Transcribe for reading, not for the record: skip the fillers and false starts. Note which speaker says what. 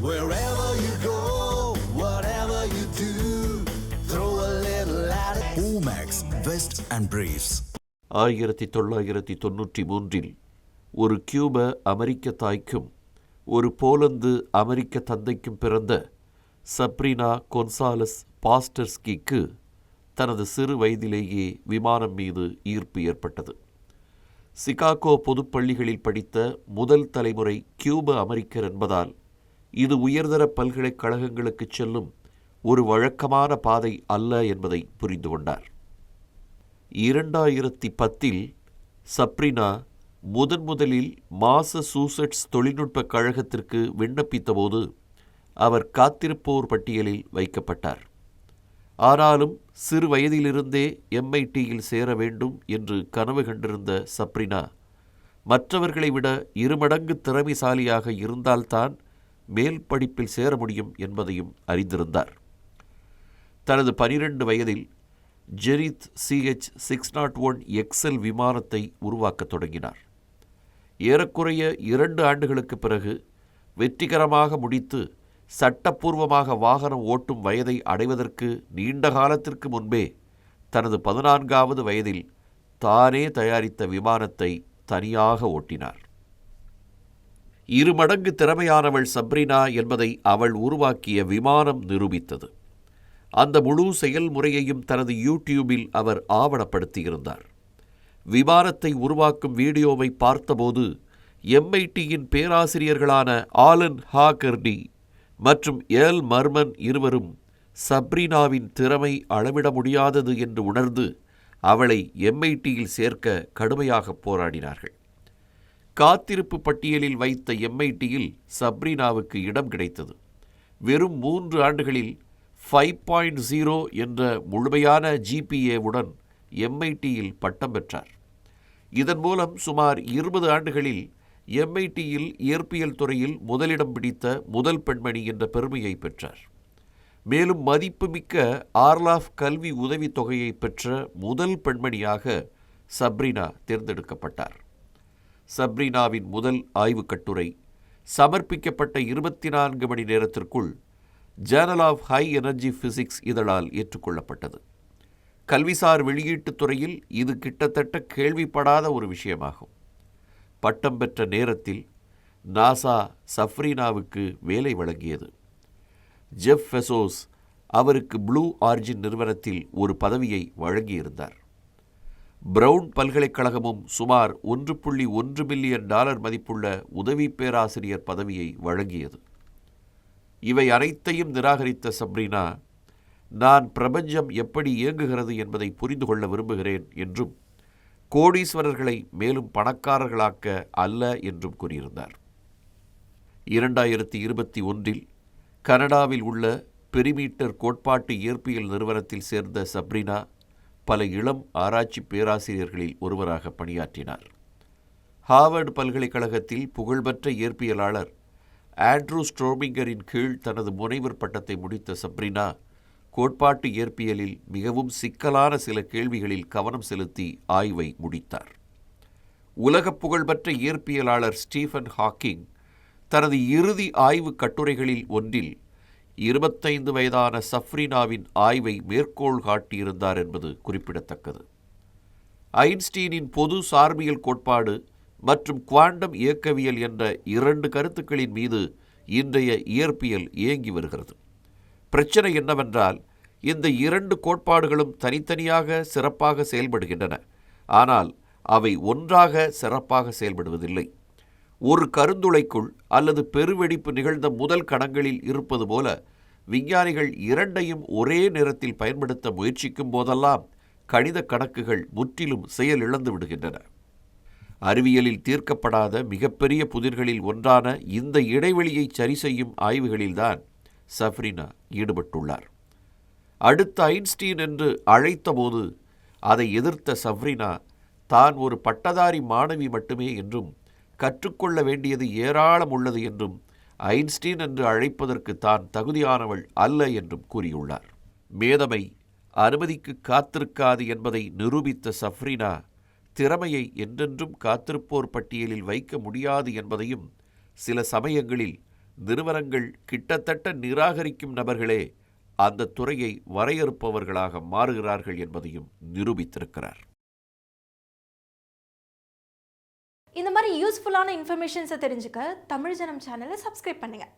Speaker 1: Wherever you go, whatever you do, throw a little at it. Omax, Vest and Briefs.
Speaker 2: 1993 ஒரு கியூப அமெரிக்க தாய்க்கும் ஒரு Poland அமெரிக்க தந்தைக்கும் பிறந்த Sabrina Gonzalez பாஸ்டர்ஸ்கிக்கு தனது சிறு வயதிலேயே விமானம் மீது ஈர்ப்பு ஏற்பட்டது. சிகாகோ பொதுப்பள்ளிகளில் படித்த முதல் தலைமுறை கியூப அமெரிக்கர் என்பதால் இது உயர்தர பல்கலைக்கழகங்களுக்கு செல்லும் ஒரு வழக்கமான பாதை அல்ல என்பதை புரிந்து கொண்டார். 2010 சப்ரீனா முதலில் மாசசூசெட்ஸ் தொழில்நுட்ப கழகத்திற்கு விண்ணப்பித்தபோது அவர் காத்திருப்போர் பட்டியலில் வைக்கப்பட்டார். ஆனாலும் சிறு வயதிலிருந்தே MITயில் சேர வேண்டும் என்று கனவு கண்டிருந்த சப்ரீனா மற்றவர்களை விட 2 மடங்கு திறமைசாலியாக இருந்தால்தான் மேல் படிப்பில் சேர முடியும் என்பதையும் அறிந்திருந்தார். தனது 12 வயதில் ஜெரித் CH-601XL விமானத்தை உருவாக்கத் தொடங்கினார். ஏறக்குறைய 2 ஆண்டுகளுக்கு பிறகு வெற்றிகரமாக முடித்து சட்டப்பூர்வமாக வாகனம் ஓட்டும் வயதை அடைவதற்கு நீண்ட காலத்திற்கு முன்பே தனது 14வது வயதில் தானே தயாரித்த விமானத்தை தனியாக ஓட்டினார். 2 மடங்கு திறமையானவள் சப்ரீனா என்பதை அவள் உருவாக்கிய விமானம் நிரூபித்தது. அந்த முழு செயல்முறையையும் தனது யூடியூபில் அவர் ஆவணப்படுத்தியிருந்தார். விமானத்தை உருவாக்கும் வீடியோவை பார்த்தபோது MITயின் பேராசிரியர்களான ஆலன் ஹாகர்டி மற்றும் எல் மர்மன் இருவரும் சப்ரீனாவின் திறமை அளவிட முடியாதது என்று உணர்ந்து அவளை MITயில் சேர்க்க கடுமையாக போராடினார்கள். காத்திருப்பு பட்டியலில் வைத்த MITயில் சப்ரீனாவுக்கு இடம் கிடைத்தது. வெறும் 3 ஆண்டுகளில் 5.0 என்ற முழுமையான GPAவுடன் MITயில் பட்டம் பெற்றார். இதன் மூலம் சுமார் 20 ஆண்டுகளில் MITயில் இயற்பியல் துறையில் முதலிடம் பிடித்த முதல் பெண்மணி என்ற பெருமையை பெற்றார். மேலும் மதிப்புமிக்க ஆர்லாஃப் கல்வி உதவித்தொகையை பெற்ற முதல் பெண்மணியாக சப்ரீனா தேர்ந்தெடுக்கப்பட்டார். சப்ரீனாவின் முதல் ஆய்வுக் கட்டுரை சமர்ப்பிக்கப்பட்ட 24 மணி நேரத்திற்குள் journal of high energy physics இதழால் ஏற்றுக்கொள்ளப்பட்டது. கல்விசார் வெளியீட்டுத் துறையில் இது கிட்டத்தட்ட கேள்விப்படாத ஒரு விஷயமாகும். பட்டம் பெற்ற நேரத்தில் நாசா சப்ரீனாவுக்கு வேலை வழங்கியது. ஜெஃப் பெசோஸ் அவருக்கு ப்ளூ ஆரிஜின் நிறுவனத்தில் ஒரு பதவியை வழங்கியிருந்தார். பிரவுன் பல்கலைக்கழகமும் சுமார் $1.1 மில்லியன் மதிப்புள்ள உதவி பேராசிரியர் பதவியை வழங்கியது. இவை அனைத்தையும் நிராகரித்த சப்ரீனா, நான் பிரபஞ்சம் எப்படி இயங்குகிறது என்பதை புரிந்து கொள்ள விரும்புகிறேன் என்றும் கோடீஸ்வரர்களை மேலும் பணக்காரர்களாக்க அல்ல என்றும் கூறியிருந்தார். 2021 கனடாவில் உள்ள பெரிமீட்டர் கோட்பாட்டு இயற்பியல் நிறுவனத்தில் சேர்ந்த சப்ரீனா பல இளம் ஆராய்ச்சி பேராசிரியர்களில் ஒருவராக பணியாற்றினார். ஹார்வர்டு பல்கலைக்கழகத்தில் புகழ்பெற்ற இயற்பியலாளர் ஆண்ட்ரூ ஸ்ட்ரோமிங்கரின் கீழ் தனது முனைவர் பட்டத்தை முடித்த சப்ரீனா கோட்பாட்டு இயற்பியலில் மிகவும் சிக்கலான சில கேள்விகளில் கவனம் செலுத்தி ஆய்வை முடித்தார். உலக புகழ்பெற்ற இயற்பியலாளர் ஸ்டீஃபன் ஹாக்கிங் தனது இறுதி ஆய்வு கட்டுரைகளில் ஒன்றில் 25 வயதான சப்ரீனாவின் ஆய்வை மேற்கோள் காட்டியிருந்தார் என்பது குறிப்பிடத்தக்கது. ஐன்ஸ்டீனின் பொது சார்பியல் கோட்பாடு மற்றும் குவாண்டம் இயக்கவியல் என்ற 2 கருத்துக்களின் மீது இன்றைய இயற்பியல் இயங்கி வருகிறது. பிரச்சனை என்னவென்றால், இந்த 2 கோட்பாடுகளும் தனித்தனியாக சிறப்பாக செயல்படுகின்றன, ஆனால் அவை ஒன்றாக சிறப்பாக செயல்படுவதில்லை. ஒரு கருந்துளைக்குள் அல்லது பெருவெடிப்பு நிகழ்ந்த முதல் கணங்களில் இருப்பது போல விஞ்ஞானிகள் 2ஐயும் ஒரே நேரத்தில் பயன்படுத்த முயற்சிக்கும் போதெல்லாம் கணித கணக்குகள் முற்றிலும் செயலிழந்து விடுகின்றன. அறிவியலில் தீர்க்கப்படாத மிகப்பெரிய புதிர்களில் ஒன்றான இந்த இடைவெளியை சரி செய்யும் ஆய்வுகளில்தான் சப்ரீனா ஈடுபட்டுள்ளார். அடுத்த ஐன்ஸ்டீன் என்று அழைத்தபோது அதை எதிர்த்த சப்ரீனா தான் ஒரு பட்டதாரி மாணவி மட்டுமே என்றும் கற்றுக்கொள்ள வேண்டியது ஏராளம் உள்ளது என்றும் ஐன்ஸ்டீன் என்று அழைப்பதற்கு தான் தகுதியானவள் அல்ல என்றும் கூறியுள்ளார். மேதமை அனுமதிக்கு காத்திருக்காது என்பதை நிரூபித்த சப்ரீனா திறமையை என்றென்றும் காத்திருப்போர் பட்டியலில் வைக்க முடியாது என்பதையும் சில சமயங்களில் நிறுவனங்கள் கிட்டத்தட்ட நிராகரிக்கும் நபர்களே அந்த துறையை வரையறுப்பவர்களாக மாறுகிறார்கள் என்பதையும் நிரூபித்திருக்கிறார்.
Speaker 3: இந்த மாதிரி யூஸ்ஃபுல்லான இன்ஃபர்மேஷன்ஸை தெரிஞ்சுக்க தமிழ் ஜனம் சேனலை சப்ஸ்கிரைப் பண்ணுங்க.